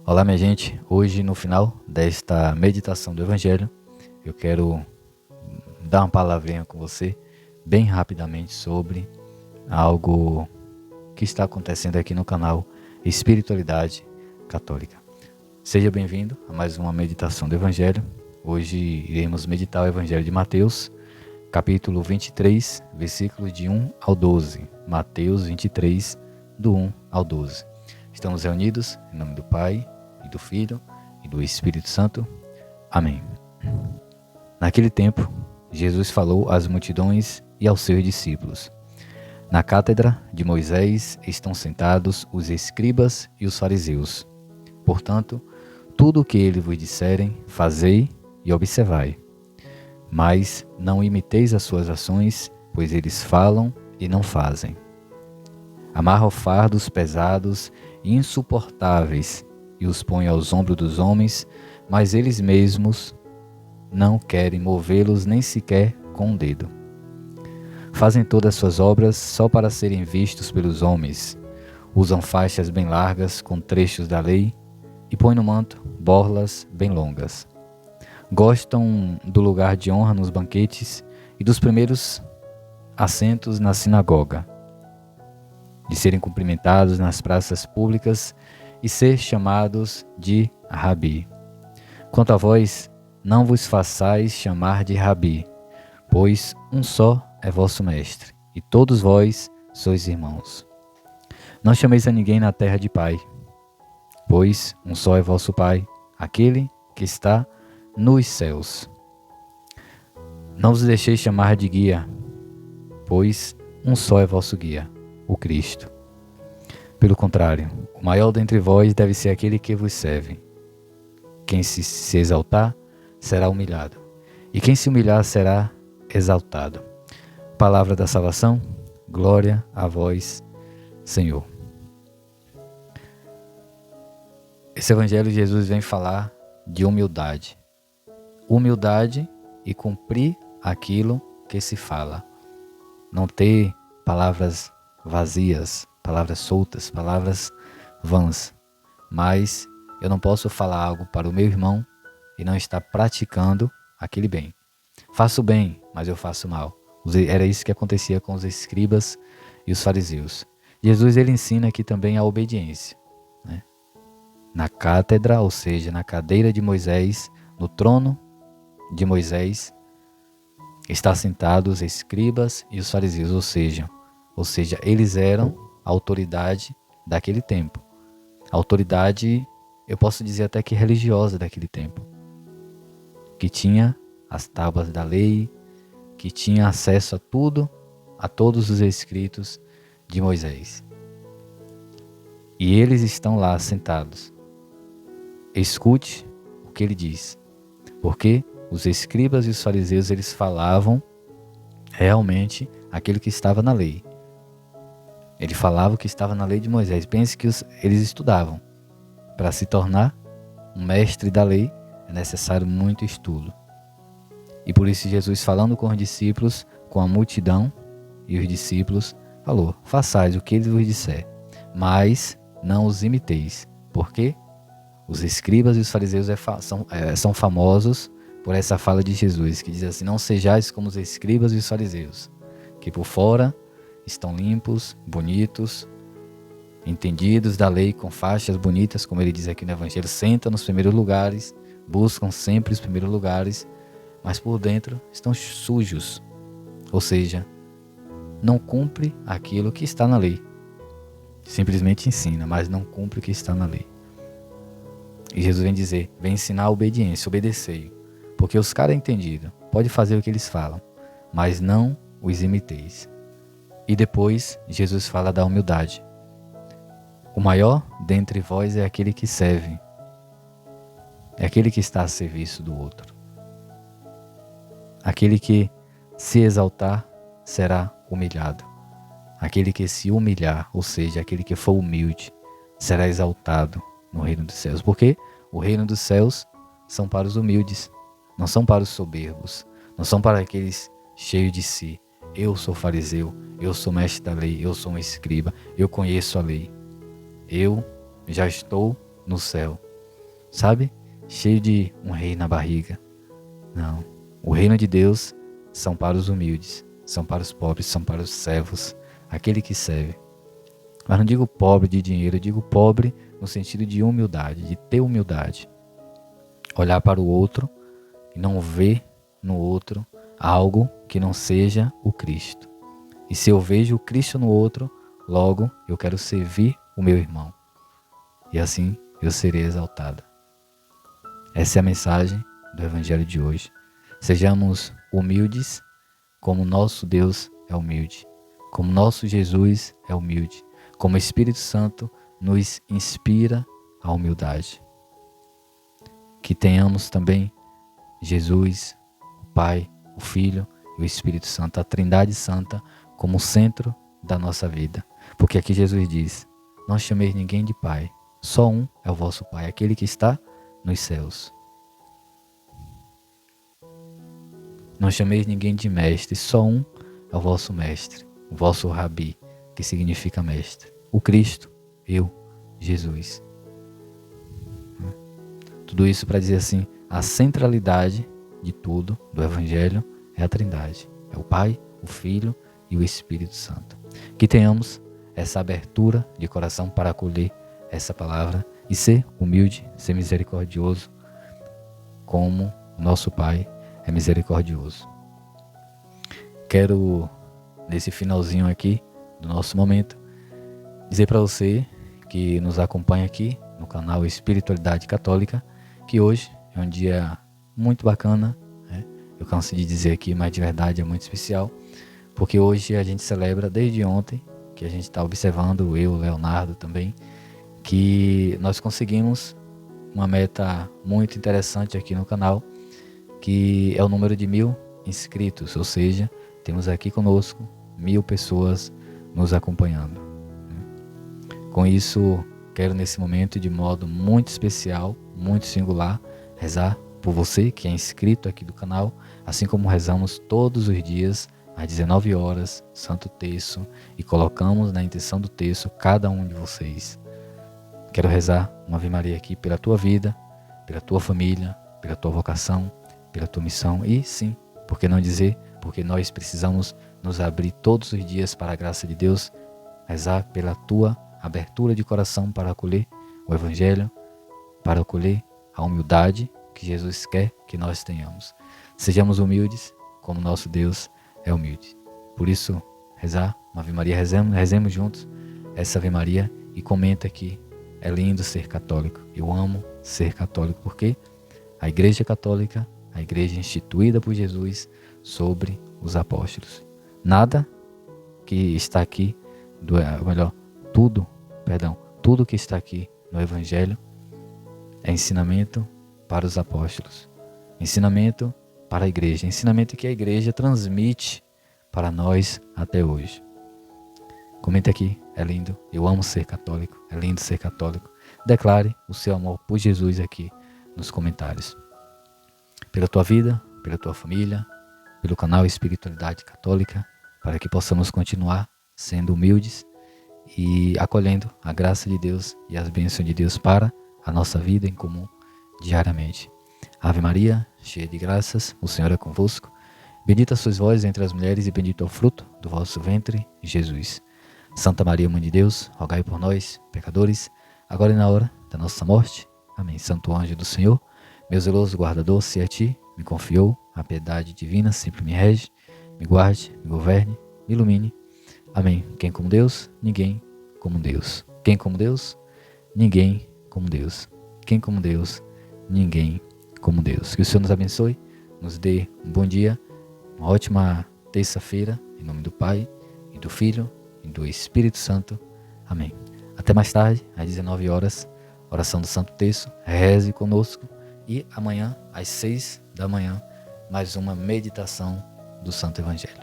Olá, minha gente. Hoje, no final desta meditação do Evangelho, eu quero dar uma palavrinha com você, bem rapidamente, sobre algo que está acontecendo aqui no canal Espiritualidade Católica. Seja bem-vindo a mais uma meditação do Evangelho. Hoje iremos meditar o Evangelho de Mateus, capítulo 23, versículos de 1 ao 12. Mateus 23, do 1 ao 12. Estamos reunidos em nome do Pai, e do Filho, e do Espírito Santo. Amém. Naquele tempo, Jesus falou às multidões e aos seus discípulos. Na cátedra de Moisés estão sentados os escribas e os fariseus. Portanto, tudo o que ele vos disserem, fazei e observai. Mas não imiteis as suas ações, pois eles falam e não fazem. Amarram fardos pesados e insuportáveis e os põem aos ombros dos homens, mas eles mesmos não querem movê-los nem sequer com um dedo. Fazem todas suas obras só para serem vistos pelos homens. Usam faixas bem largas com trechos da lei e põem no manto borlas bem longas. Gostam do lugar de honra nos banquetes e dos primeiros assentos na sinagoga, de serem cumprimentados nas praças públicas e ser chamados de Rabi. Quanto a vós, não vos façais chamar de Rabi, pois um só é vosso mestre, e todos vós sois irmãos. Não chameis a ninguém na terra de pai, pois um só é vosso Pai, aquele que está nos céus. Não vos deixeis chamar de guia, pois um só é vosso guia, o Cristo. Pelo contrário, o maior dentre vós deve ser aquele que vos serve. Quem se exaltar será humilhado, e quem se humilhar será exaltado. Palavra da salvação, glória a vós, Senhor. Esse Evangelho de Jesus vem falar de humildade. Humildade e cumprir aquilo que se fala. Não ter palavras vazias, palavras soltas, palavras vãs. Mas eu não posso falar algo para o meu irmão e não estar praticando aquele bem. Faço bem, mas eu faço mal. Era isso que acontecia com os escribas e os fariseus. Jesus ele ensina aqui também a obediência, né? Na cátedra, ou seja, na cadeira de Moisés, no trono de Moisés, está sentados os escribas e os fariseus, ou seja, eles eram a autoridade daquele tempo. A autoridade, eu posso dizer até que religiosa daquele tempo, que tinha as tábuas da lei, que tinha acesso a tudo, a todos os escritos de Moisés. E eles estão lá sentados. Escute o que ele diz, porque os escribas e os fariseus, eles falavam realmente aquilo que estava na lei. Ele falava o que estava na lei de Moisés. Pense que eles estudavam. Para se tornar um mestre da lei, é necessário muito estudo. E por isso Jesus, falando com os discípulos, com a multidão e os discípulos, falou: façais o que ele vos disser, mas não os imiteis. Por quê? Os escribas e os fariseus são famosos por essa fala de Jesus, que diz assim: não sejais como os escribas e os fariseus, que por fora estão limpos, bonitos, entendidos da lei, com faixas bonitas, como ele diz aqui no Evangelho, sentam nos primeiros lugares, buscam sempre os primeiros lugares, mas por dentro estão sujos, ou seja, não cumpre aquilo que está na lei. Simplesmente ensina, mas não cumpre o que está na lei. E Jesus vem dizer, vem ensinar a obediência, obedecei, porque os caras entendidos, pode fazer o que eles falam, mas não os imiteis. E depois Jesus fala da humildade. O maior dentre vós é aquele que serve, é aquele que está a serviço do outro. Aquele que se exaltar será humilhado. Aquele que se humilhar, ou seja, aquele que for humilde, será exaltado no reino dos céus. Porque o reino dos céus são para os humildes, não são para os soberbos, não são para aqueles cheios de si. Eu sou fariseu, eu sou mestre da lei, eu sou um escriba, eu conheço a lei. Eu já estou no céu. sabe? Cheio de um rei na barriga. Não. O reino de Deus são para os humildes, são para os pobres, são para os servos, aquele que serve. Mas não digo pobre de dinheiro, eu digo pobre no sentido de humildade, de ter humildade. Olhar para o outro e não ver no outro algo que não seja o Cristo. E se eu vejo o Cristo no outro, logo eu quero servir o meu irmão. E assim eu serei exaltado. Essa é a mensagem do Evangelho de hoje. Sejamos humildes como nosso Deus é humilde, como nosso Jesus é humilde, como o Espírito Santo nos inspira à humildade. Que tenhamos também Jesus, o Pai, o Filho e o Espírito Santo, a Trindade Santa, como centro da nossa vida. Porque aqui Jesus diz, não chameis ninguém de Pai, só um é o vosso Pai, aquele que está nos céus. Não chameis ninguém de mestre, só um é o vosso mestre, o vosso rabi, que significa mestre. O Cristo, eu, Jesus. Tudo isso para dizer assim, a centralidade de tudo, do Evangelho, é a Trindade. É o Pai, o Filho e o Espírito Santo. Que tenhamos essa abertura de coração para acolher essa palavra e ser humilde, ser misericordioso, como o nosso Pai é misericordioso. Quero, nesse finalzinho aqui do nosso momento, dizer para você que nos acompanha aqui no canal Espiritualidade Católica, que hoje é um dia muito bacana, né? Eu canso de dizer aqui, mas de verdade é muito especial, porque hoje a gente celebra desde ontem, que a gente está observando, eu, Leonardo também, que nós conseguimos uma meta muito interessante aqui no canal, que é o número de 1000 inscritos, ou seja, temos aqui conosco 1000 pessoas nos acompanhando. Com isso, quero nesse momento, de modo muito especial, muito singular, rezar por você que é inscrito aqui do canal, assim como rezamos todos os dias, às 19 horas, Santo Terço, e colocamos na intenção do terço cada um de vocês. Quero rezar uma Ave Maria aqui pela tua vida, pela tua família, pela tua vocação, pela tua missão e sim, por que não dizer, porque nós precisamos nos abrir todos os dias para a graça de Deus, rezar pela tua abertura de coração para acolher o Evangelho, para acolher a humildade que Jesus quer que nós tenhamos. Sejamos humildes como nosso Deus é humilde. Por isso, rezar uma Ave Maria, rezemos juntos essa Ave Maria e comenta aqui, é lindo ser católico, eu amo ser católico, porque a Igreja Católica, a igreja instituída por Jesus sobre os apóstolos. Nada que está aqui, tudo que está aqui no Evangelho é ensinamento para os apóstolos, ensinamento para a igreja, ensinamento que a igreja transmite para nós até hoje. Comenta aqui, é lindo, eu amo ser católico, é lindo ser católico. Declare o seu amor por Jesus aqui nos comentários. Pela tua vida, pela tua família, pelo canal Espiritualidade Católica, para que possamos continuar sendo humildes e acolhendo a graça de Deus e as bênçãos de Deus para a nossa vida em comum diariamente. Ave Maria, cheia de graças, o Senhor é convosco. Bendita sois vós entre as mulheres e bendito é o fruto do vosso ventre, Jesus. Santa Maria, Mãe de Deus, rogai por nós, pecadores, agora e na hora da nossa morte. Amém. Santo anjo do Senhor, meu zeloso guardador, se a ti me confiou, a piedade divina sempre me rege, me guarde, me governe, me ilumine. Amém. Quem como Deus? Ninguém como Deus. Quem como Deus? Ninguém como Deus. Quem como Deus? Ninguém como Deus. Que o Senhor nos abençoe, nos dê um bom dia, uma ótima terça-feira, em nome do Pai, e do Filho, e do Espírito Santo. Amém. Até mais tarde, às 19 horas, oração do Santo Terço, reze conosco. E amanhã, às 6 da manhã, mais uma meditação do Santo Evangelho.